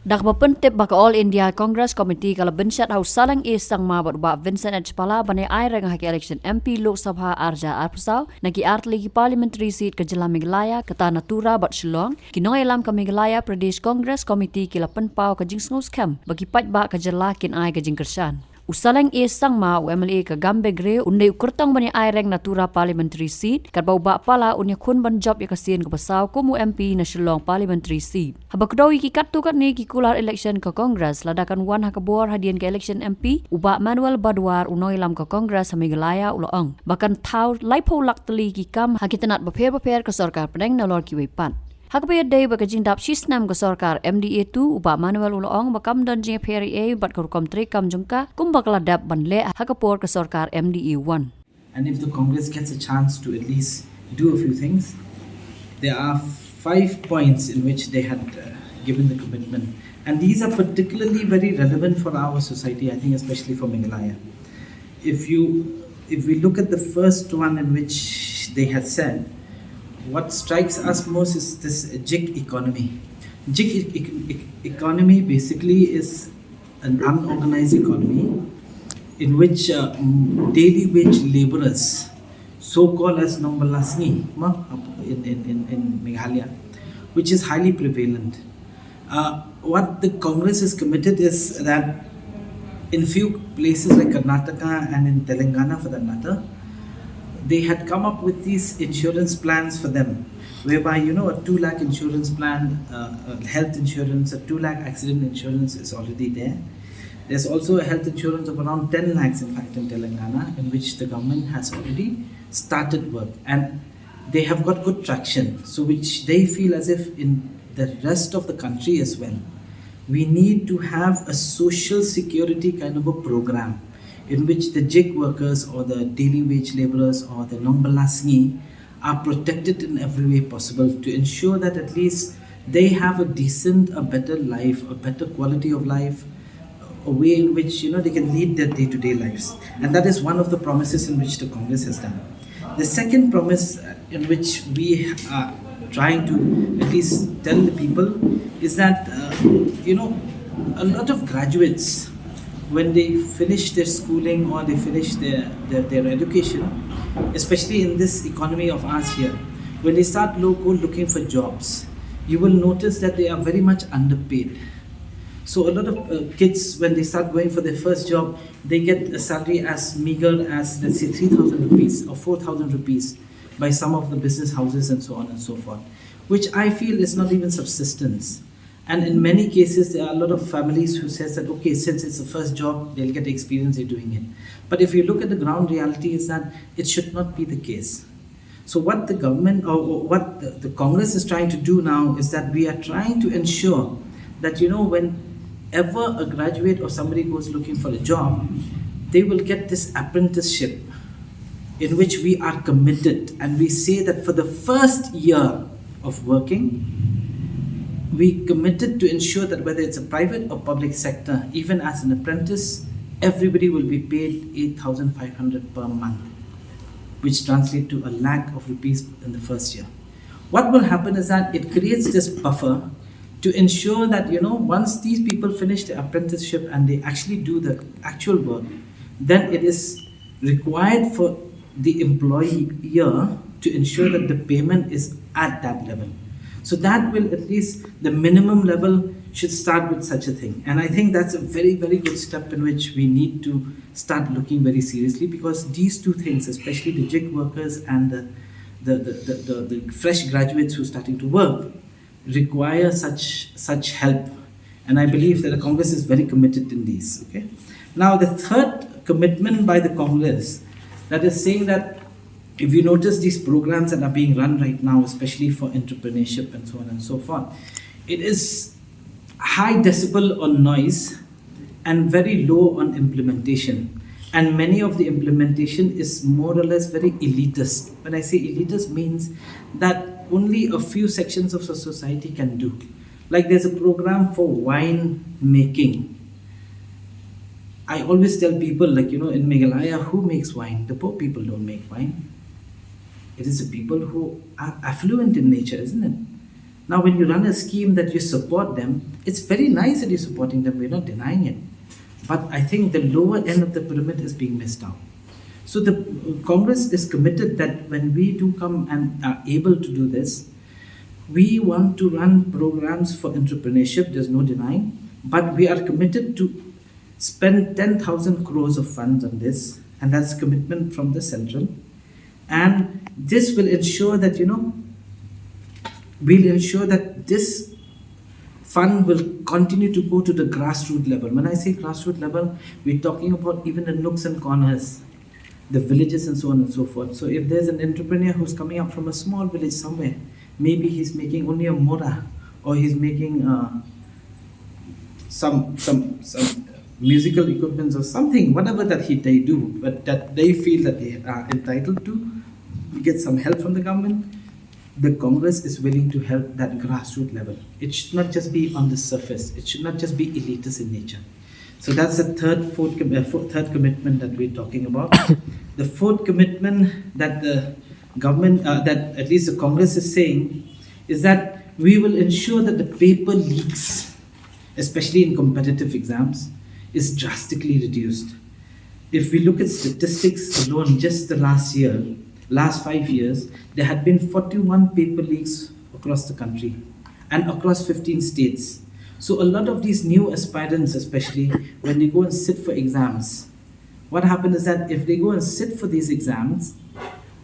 Dak bapentip baka All India Congress Committee kala benchat hau salang sang ma ba Vincent H. Pala bane ai rang haki election MP Lok Sabha Arja Arpsau nagi artli ki parliamentary seat ke Jela Meghalaya kata natura bat Shillong kinong elam ke Meghalaya Pradesh Congress Committee kila penpau ke jing snus kam bagi pat ba ke Jela kin ai ke jing kersan. Usalang sang ma UMLA ke Gambe Gre unde ukurtang bani ai rang natura parliamentary seat kat bau ba pala unya kun ban job ya kasien ke pasau kumu MP na Shillong parliamentary seat. Habakdawi ki kat tu kat ni ki kular election ke Congress ladakan wan hakabor Hadien ke election MP uba Manuel Badwar unoilam ke Congress Meghalaya uloong. Bahkan tau laipo lakteli ki kam hakitanat beper ke Sorkar Pdeng na lor ki wepan. Hakapaya day bagajing dap sisnam ke Sorkar MDA tu uba Manuel uloong bakam dan jing PRA bat kerukom trekam jungka kumbak ladap banle hakapor ke Sorkar MDA 1. And if the Congress gets a chance to at least do a few things, there are 5 points in which they had given the commitment. And these are particularly very relevant for our society, I think especially for Meghalaya. If we look at the first one in which they had said, what strikes us most is this gig economy. Economy basically is an unorganized economy in which daily wage laborers, so-called as Nombalasni in Meghalaya, which is highly prevalent. What the Congress is committed is that in few places like Karnataka and in Telangana for that matter, they had come up with these insurance plans for them, whereby a 2 lakh insurance plan, health insurance, a 2 lakh accident insurance is already there. There's also a health insurance of around 10 lakhs in fact in Telangana, in which the government has already started work, and they have got good traction, so which they feel as if in the rest of the country as well, we need to have a social security kind of a program in which the gig workers or the daily wage laborers or the Nombalasni are protected in every way possible to ensure that at least they have a decent, a better life, a better quality of life, a way in which they can lead their day-to-day lives. And that is one of the promises in which the Congress has done. The second promise in which we are trying to at least tell the people is that a lot of graduates, when they finish their schooling or they finish their education, especially in this economy of ours here, when they start looking for jobs, you will notice that they are very much underpaid. So a lot of kids, when they start going for their first job, they get a salary as meager as, let's say, 3,000 rupees or 4,000 rupees by some of the business houses and so on and so forth, which I feel is not even subsistence. And in many cases, there are a lot of families who says that, okay, since it's the first job, they'll get experience in doing it. But if you look at the ground reality is that it should not be the case. So what the government or what the Congress is trying to do now is that we are trying to ensure that, whenever a graduate or somebody goes looking for a job, they will get this apprenticeship in which we are committed. And we say that for the first year of working, we committed to ensure that whether it's a private or public sector, even as an apprentice, everybody will be paid 8,500 per month, which translates to a lakh of rupees in the first year. What will happen is that it creates this buffer to ensure that, once these people finish their apprenticeship and they actually do the actual work, then it is required for the employer to ensure that the payment is at that level. So that will at least, the minimum level should start with such a thing. And I think that's a very, very good step in which we need to start looking very seriously, because these two things, especially the gig workers and the fresh graduates who are starting to work, require such help. And I believe that the Congress is very committed in these. Okay. Now the third commitment by the Congress, that is saying that if you notice these programs that are being run right now, especially for entrepreneurship and so on and so forth, it is high decibel on noise and very low on implementation. And many of the implementation is more or less very elitist. When I say elitist, means that only a few sections of the society can do. Like there's a program for wine making. I always tell people, in Meghalaya, who makes wine? The poor people don't make wine. It is the people who are affluent in nature, isn't it? Now, when you run a scheme that you support them, it's very nice that you're supporting them, we're not denying it. But I think the lower end of the pyramid is being missed out. So the Congress is committed that when we do come and are able to do this, we want to run programs for entrepreneurship, there's no denying, but we are committed to spend 10,000 crores of funds on this, and that's a commitment from the central. And this will ensure that, we'll ensure that this fund will continue to go to the grassroots level. When I say grassroots level, we're talking about even the nooks and corners, the villages and so on and so forth. So if there's an entrepreneur who's coming up from a small village somewhere, maybe he's making only a mora, or he's making some musical equipments or something, whatever that they do, but that they feel that they are entitled to get some help from the government. The Congress is willing to help that grassroots level. It should not just be on the surface. It should not just be elitist in nature. So that's the third commitment that we're talking about. The fourth commitment that the government, that at least the Congress is saying, is that we will ensure that the paper leaks, especially in competitive exams, is drastically reduced. If we look at statistics alone, just the last 5 years, there had been 41 paper leaks across the country and across 15 states. So a lot of these new aspirants, especially when they go and sit for exams, what happens is that if they go and sit for these exams,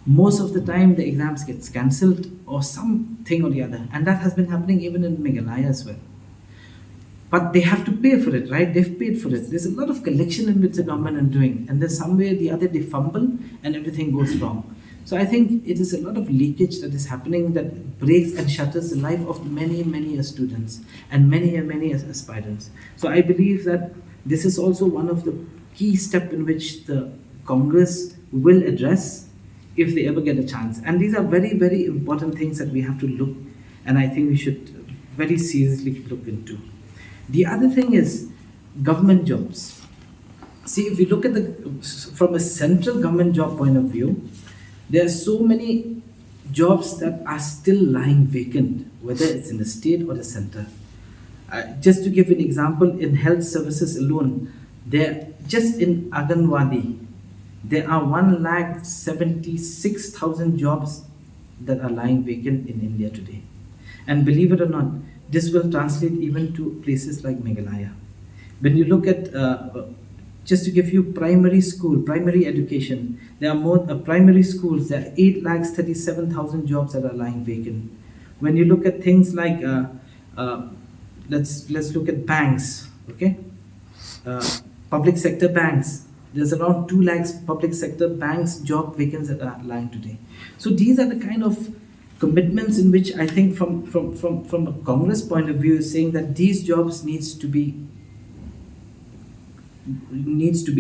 most of the time the exams gets cancelled or something or the other. And that has been happening even in Meghalaya as well. But they have to pay for it, right? They've paid for it. There's a lot of collection in which the government are doing. And then some way or the other they fumble and everything goes wrong. So I think it is a lot of leakage that is happening that breaks and shatters the life of many students and many aspirants. So I believe that this is also one of the key steps in which the Congress will address if they ever get a chance. And these are very important things that we have to look, and I think we should very seriously look into. The other thing is government jobs. See, if you look at from a central government job point of view, there are so many jobs that are still lying vacant, whether it's in the state or the center. Just to give an example, in health services alone, just in Anganwadi, there are 176,000 jobs that are lying vacant in India today. And believe it or not, this will translate even to places like Meghalaya. When you look at, just to give you primary education, there are more primary schools, there are 837,000 jobs that are lying vacant. When you look at things like, let's look at banks, okay? Public sector banks, there's around 2 lakhs public sector banks job vacancies that are lying today. So these are the kind of commitments in which I think from a Congress point of view is saying that these jobs needs to be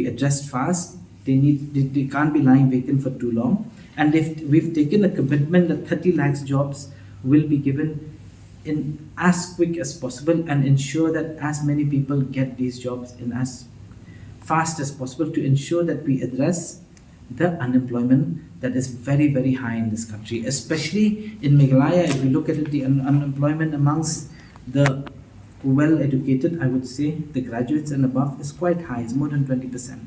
addressed fast. They can't be lying vacant for too long. And we've taken a commitment that 30 lakhs jobs will be given in as quick as possible and ensure that as many people get these jobs in as fast as possible to ensure that we address the unemployment that is very high in this country, especially in Meghalaya. If you look at it, the unemployment amongst the well-educated, I would say, the graduates and above is quite high. It's more than 20%.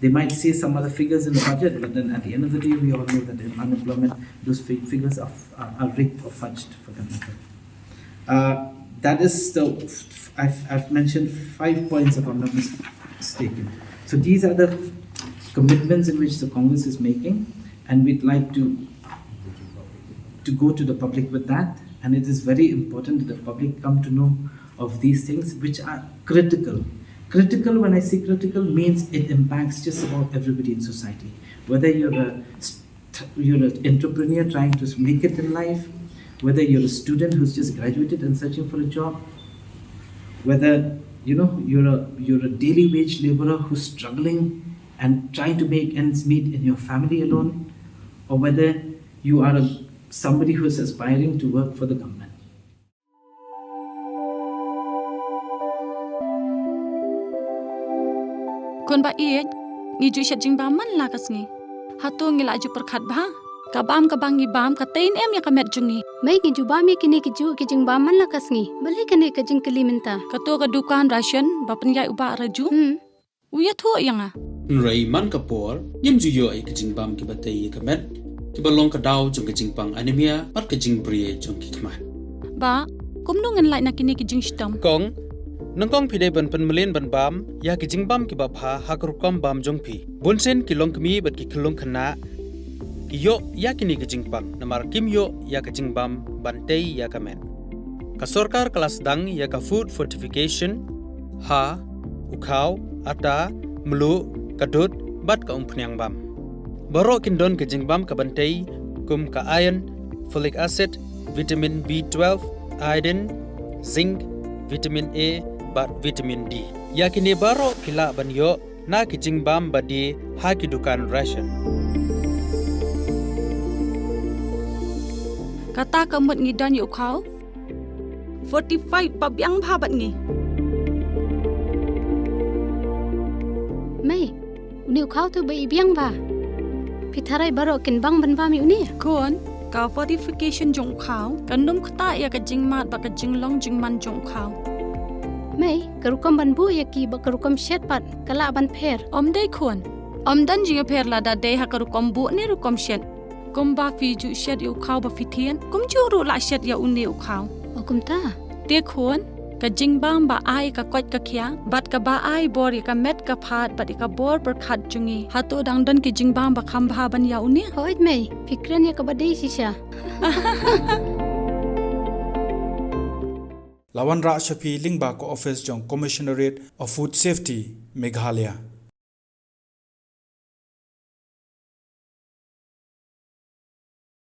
They might say some other figures in the budget, but then at the end of the day, we all know that in unemployment, those figures are rigged or fudged for government. That is I've mentioned 5 points if I'm not mistaken. So these are the commitments in which the Congress is making, and we'd like to go to the public with that. And it is very important that the public come to know of these things which are critical. Critical, when I say critical, means it impacts just about everybody in society. Whether you're an entrepreneur trying to make it in life, whether you're a student who's just graduated and searching for a job, whether you're a daily wage laborer who's struggling and trying to make ends meet in your family alone, or whether you are somebody who is aspiring to work for the government. Kun ba iet, ngiju shat jing ba man lakas ngi. Hatu ngi laju perkhat ba. Kabam ibam katain em ya kamet jungi. Mai ki juba mi kini ki ju ki jing ba man la kasngi. Bale kane ka jing keli minta. Kato ka dukan ration bapen yai uba raju. Uya tho yang Nrai man kapor yem ju yo ai kajing bam ki batai kamet ki balong ka daw jong kajing pang anemia at kajing brie jong ki kman. Ba, kumno ngan lai nakini ki jing stam. Kong nangkong pide ban penmelin ban bam ya ki jingbam ki bapha hakrukam bam jongpi bunsen ki longkmi bat ki khulung khana ki yo ya kini ki jingpang namar kim yo ya ki jingbam bantei ya kamen ka sorkar kelas dang ya ka food fortification ha ukhaw ata mlu kadut bat ka umpnyang bam baro kindon ki jingbam ka bantei kum ka iron folic acid vitamin B12 iodine zinc vitamin A bat vitamin D. Yakini baro kila banyo na kijingbam badi haki dukan ration. Kata kamut ngidan yu kau 45 pabyang babat ngi. Mai, uni ukau tu bai biang ba. Pitharai baro kin bang ban ba mi uni. Kon ka fortification jong kau kandum kata ya ka jing mat ba ka jing long jing man jong kau. Mai, karukam ban bu ya ki ba karukam shet pat kala ban pher. Om dai kon. Om dan jing pher lada dai ha karukom bu ne rukom shet. Kum ba fi ju shet yu kau ba fitien. Kum ju ru la shet ya uni u kau. Okum ta. Te kon ka jing bam ba ai ka kot ka kya bat ka ba ai bor ya ka met ka phat bat ka bor per khat jungi. Hato dang dan ki jing bam ba kham ba ban ya uni. Hoit mai, fikran ya ka badai sisha. Lawan Ra Shafi Lingba ko Office Jong Commissionerate of Food Safety Meghalaya